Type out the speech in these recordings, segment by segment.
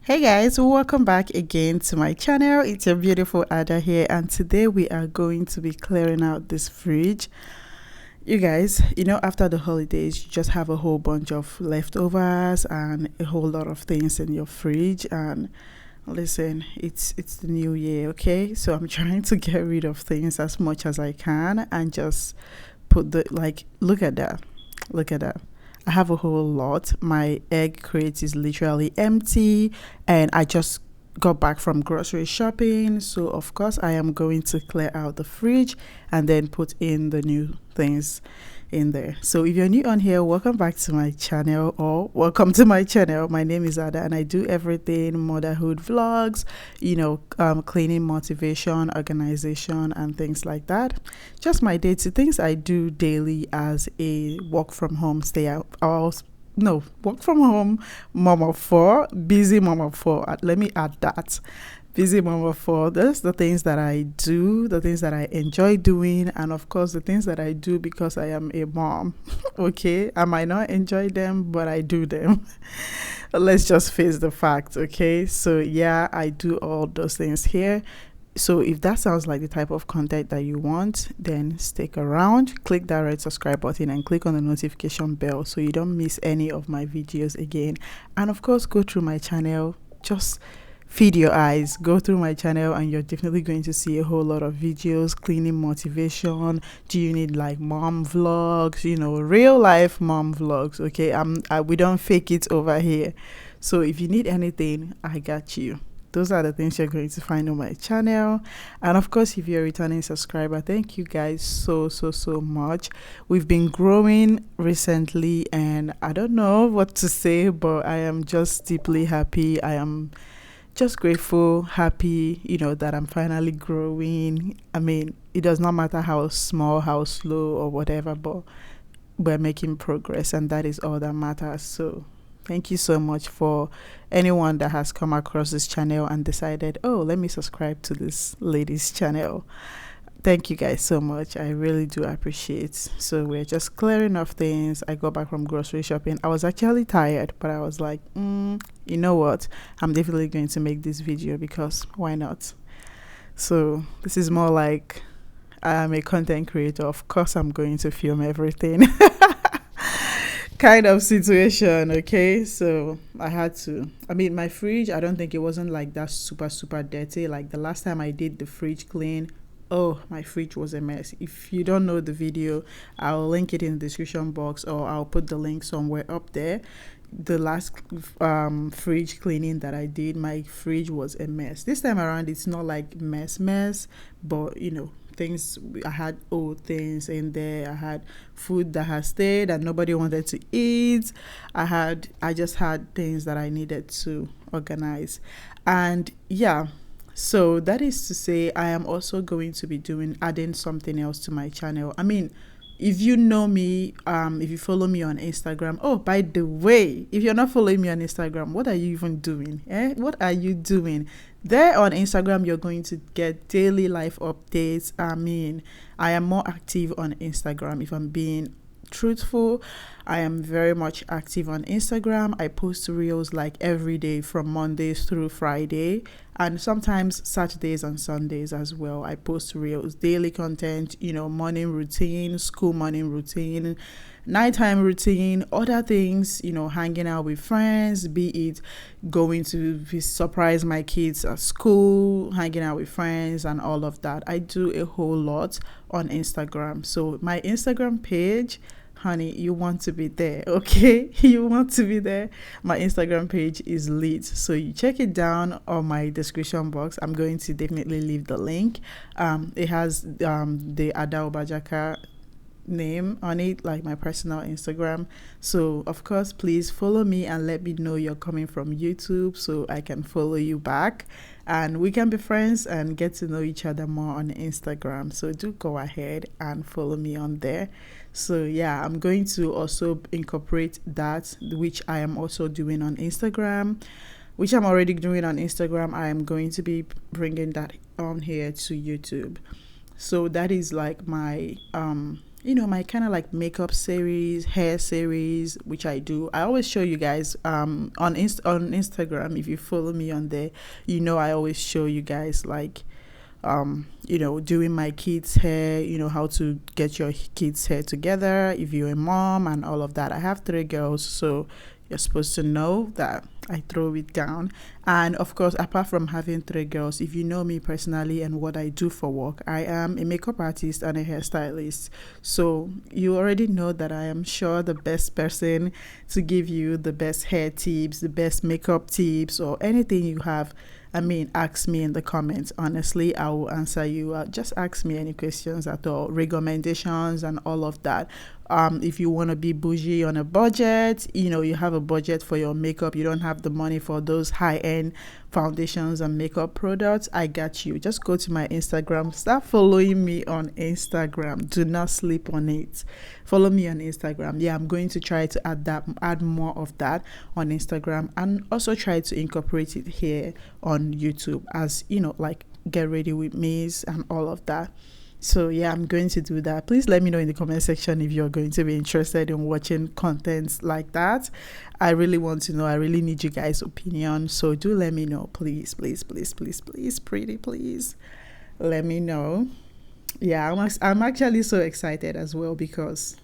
Hey guys, welcome back again to my channel. It's your beautiful Ada here, and today we are going to be clearing out this fridge. You guys, after the holidays, you just have a whole bunch of leftovers and a whole lot of things in your fridge. And listen, it's the new year, okay? So I'm trying to get rid of things as much as I can and just put look at that. Look at that. I have a whole lot. My egg crate is literally empty, and I just got back from grocery shopping. So, of course, I am going to clear out the fridge and then put in the new things in there. So, if you're new on here, welcome back to my channel, or welcome to my channel. My name is Ada, and I do everything motherhood vlogs, cleaning, motivation, organization, and things like that. Just my day-to things I do daily as a work from home stay out. No, work from home mom of four, busy mom of four. Let me add that. Busy mom of four. That's the things that I do, the things that I enjoy doing, and of course, the things that I do because I am a mom. Okay, I might not enjoy them, but I do them. Let's just face the fact, okay? So, yeah, I do all those things here. So if that sounds like the type of content that you want, then stick around, click that red subscribe button and click on the notification bell so you don't miss any of my videos again. And of course, go through my channel, just feed your eyes, go through my channel, and you're definitely going to see a whole lot of videos, cleaning motivation. Do you need like mom vlogs, real life mom vlogs? Okay, we don't fake it over here. So if you need anything, I got you. Those are the things you're going to find on my channel. And of course, if you're a returning subscriber, thank you guys so much. We've been growing recently, and I don't know what to say, but I am just deeply happy. I am just grateful, happy, that I'm finally growing. I mean, it does not matter how small, how slow, or whatever, but we're making progress, and that is all that matters. So thank you so much for anyone that has come across this channel and decided, oh, let me subscribe to this lady's channel. Thank you guys so much. I really do appreciate. So we're just clearing off things. I got back from grocery shopping. I was actually tired, but I was like, you know what? I'm definitely going to make this video because why not? So this is more like I'm a content creator. Of course, I'm going to film everything. Kind of situation. Okay, so I had to, my fridge, I don't think it wasn't like that super dirty. Like the last time I did the fridge clean, oh, my fridge was a mess. If you don't know the video, I'll link it in the description box, or I'll put the link somewhere up there. The last fridge cleaning that I did, my fridge was a mess. This time around, it's not like mess, but things, I had old things in there. I had food that had stayed and nobody wanted to eat. I just had things that I needed to organize. And yeah, so that is to say, I am also going to be adding something else to my channel. If you know me, if you follow me on Instagram, oh, by the way, if you're not following me on Instagram, what are you even doing? What are you doing? There on Instagram, you're going to get daily life updates. I am more active on Instagram, if I'm being truthful. I am very much active on Instagram. I post reels like every day from Mondays through Friday, and sometimes Saturdays and Sundays as well. I post reels, daily content, morning routine, school morning routine, nighttime routine, other things, hanging out with friends, be it going to surprise my kids at school, hanging out with friends, and all of that. I do a whole lot on Instagram. So my Instagram page, honey, you want to be there, okay? You want to be there. My Instagram page is lit, so you check it down on my description box. I'm going to definitely leave the link. It has the Ada Obajaka name on it, like my personal Instagram. So of course, please follow me and let me know you're coming from YouTube so I can follow you back and we can be friends and get to know each other more on Instagram. So do go ahead and follow me on there. So yeah, I'm going to also incorporate that, which I am also doing on Instagram, which I'm already doing on Instagram. I am going to be bringing that on here to YouTube. So that is like my my kind of like makeup series, hair series, which I do. I always show you guys on Instagram. If you follow me on there, I always show you guys like doing my kids' hair, how to get your kids' hair together if you're a mom and all of that. I have 3 girls, so you're supposed to know that I throw it down. And of course, apart from having 3 girls, if you know me personally and what I do for work, I am a makeup artist and a hairstylist. So you already know that I am sure the best person to give you the best hair tips, the best makeup tips, or anything you have. Ask me in the comments. Honestly, I will answer you. Just ask me any questions at all, recommendations and all of that. If you want to be bougie on a budget, you have a budget for your makeup, you don't have the money for those high-end foundations and makeup products, I got you. Just go to my Instagram, start following me on Instagram. Do not sleep on it. Follow me on Instagram. Yeah, I'm going to try to add more of that on Instagram, and also try to incorporate it here on YouTube, as like Get Ready With Me's and all of that. So yeah, I'm going to do that. Please let me know in the comment section if you're going to be interested in watching contents like that. I really want to know. I really need you guys' opinion. So do let me know, please, please, please, please, please, pretty please. Let me know. Yeah, I'm actually so excited as well, because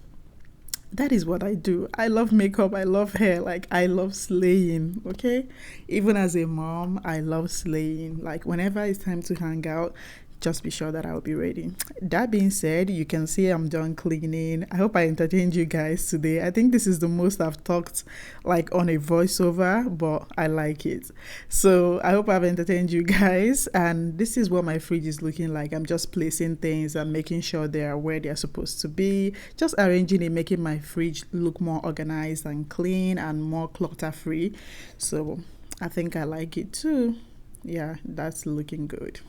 that is what I do. I love makeup. I love hair. Like, I love slaying. Okay, even as a mom, I love slaying. Like, whenever it's time to hang out, just be sure that I'll be ready. That being said, you can see I'm done cleaning. I hope I entertained you guys today. I think this is the most I've talked like on a voiceover, but I like it. So I hope I've entertained you guys. And this is what my fridge is looking like. I'm just placing things and making sure they are where they're supposed to be. Just arranging it, making my fridge look more organized and clean and more clutter free. So I think I like it too. Yeah, that's looking good.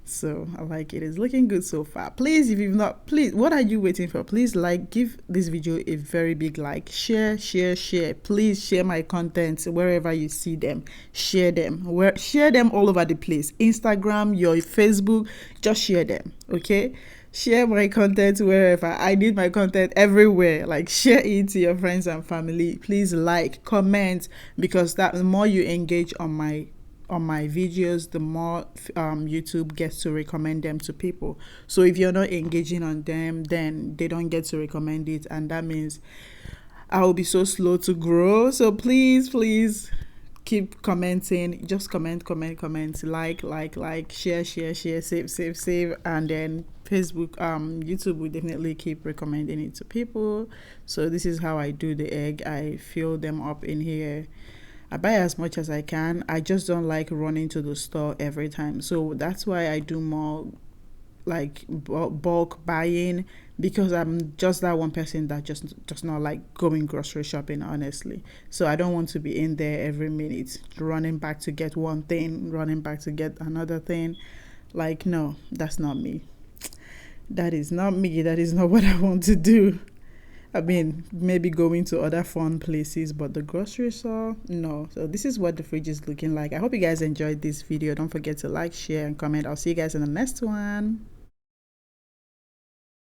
So I like it. It's looking good so far. Please, if you've not, please, what are you waiting for? Please give this video a very big like. Share. Please share my content wherever you see them. Share them. Share them all over the place. Instagram, your Facebook, just share them. Okay? Share my content wherever. I need my content everywhere. Like, share it to your friends and family. Please comment, because the more you engage on my videos, the more YouTube gets to recommend them to people. So if you're not engaging on them, then they don't get to recommend it, and that means I will be so slow to grow. So please keep commenting. Just comment, like, share, save, and then Facebook, YouTube will definitely keep recommending it to people. So this is how I do the egg. I fill them up in here. I buy as much as I can. I just don't like running to the store every time. So that's why I do more like bulk buying, because I'm just that one person that just does not like going grocery shopping, honestly. So I don't want to be in there every minute, running back to get one thing, running back to get another thing. Like, no, that's not me. That is not me. That is not what I want to do. Maybe going to other fun places, but the grocery store, no. So this is what the fridge is looking like. I hope you guys enjoyed this video. Don't forget to like, share, and comment. I'll see you guys in the next one.